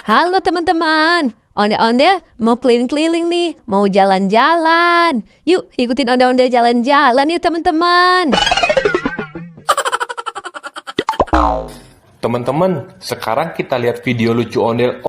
Halo teman-teman, Onde-onde mau keliling-keliling nih, mau jalan-jalan. Yuk ikutin Onde-onde jalan-jalan yuk teman-teman. Teman-teman, sekarang kita lihat video lucu ondel.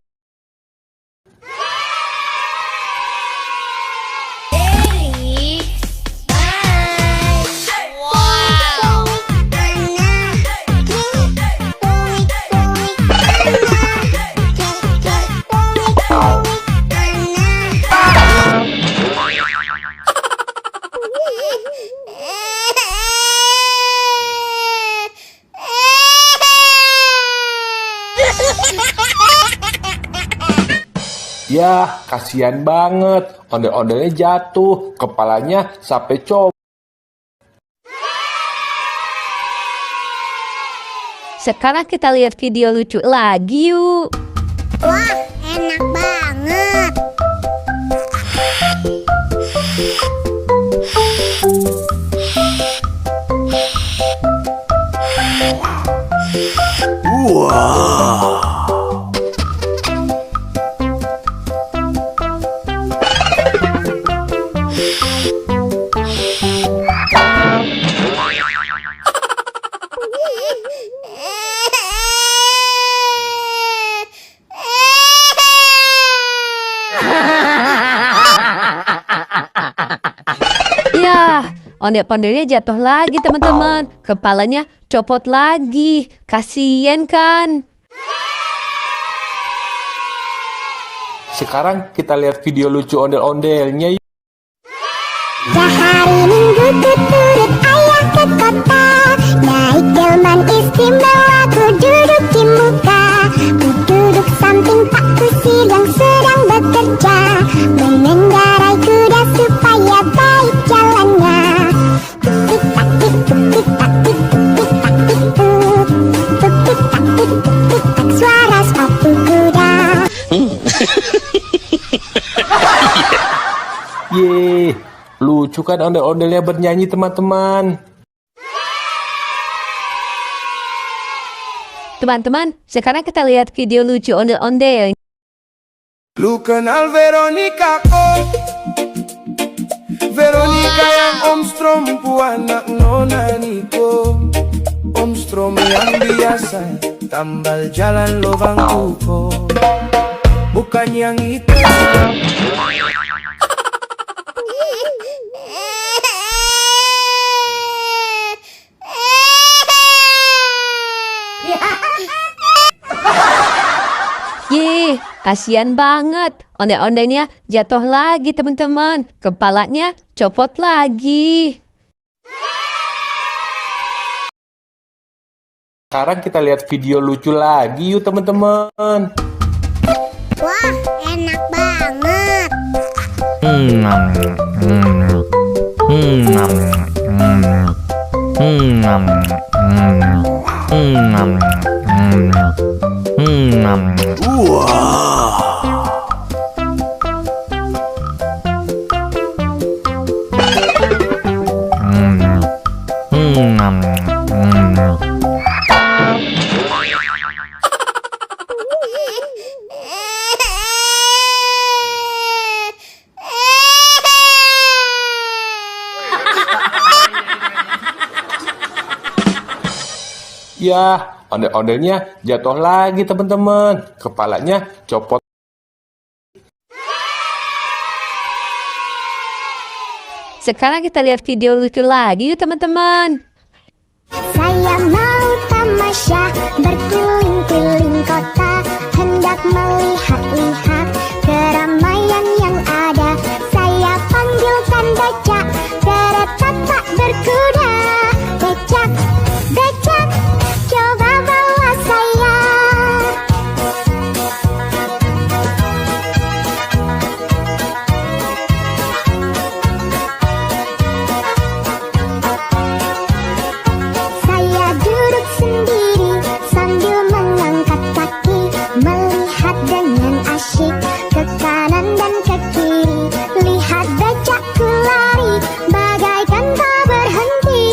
Ya, kasihan banget. Ondel-ondelnya jatuh, kepalanya sampai copot. Sekarang kita lihat video lucu lagi yuk. Wah, enak banget. Ya, ondel-ondelnya jatuh lagi teman-teman. Kepalanya copot lagi. Kasian kan? Sekarang kita lihat video lucu ondel-ondelnya. Sehari Minggu ku turut ayah ke kota, naik delman istimewa, ku duduk di muka, ku duduk samping Pak Kusir yang sedang bekerja, mengendarai kuda supaya baik jalannya. Tuk tak tik tuk tik tak tik tuk tik tak tik tuk, tuk tik tak tik tuk tik tak, suara sepatu kuda. Yeay, lucu kan ondel-ondelnya bernyanyi teman-teman. Teman-teman, sekarang kita lihat video lucu ondel-ondel. Lu kenal Veronica kok? Veronica yang Om Strom anak Nona Niko. Om Strom yang biasa tambal jalan lubang kuko, bukan yang itu. Ye, kasihan banget. Ondel-ondelnya jatuh lagi teman-teman. Kepalanya copot lagi. Sekarang kita lihat video lucu lagi yuk teman-teman. Wah, enak banget. Ya, ondel-ondelnya jatuh lagi teman-teman. Kepalanya copot. Sekarang kita lihat video lucu lagi yuk teman-teman. Saya mau tamasya berkeliling-keliling kota, hendak melihat-lihat keramaian yang ada. Saya panggilkan becak, kereta tak berkuda. Becak, becak, coba bawa saya. Saya duduk sendiri sambil mengangkat kaki, melihat dengan asyik ke kanan dan ke kiri. Lihat becakku lari bagaikan tak berhenti.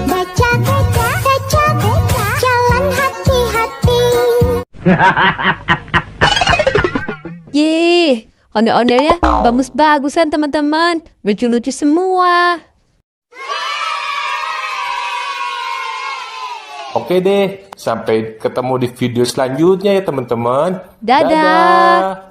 Becak, becak, becak, becak, jalan hati-hati. Yeay, ondel-ondelnya bagus-bagusan teman-teman. Lucu-lucu semua. Oke deh, sampai ketemu di video selanjutnya ya teman-teman. Dadah.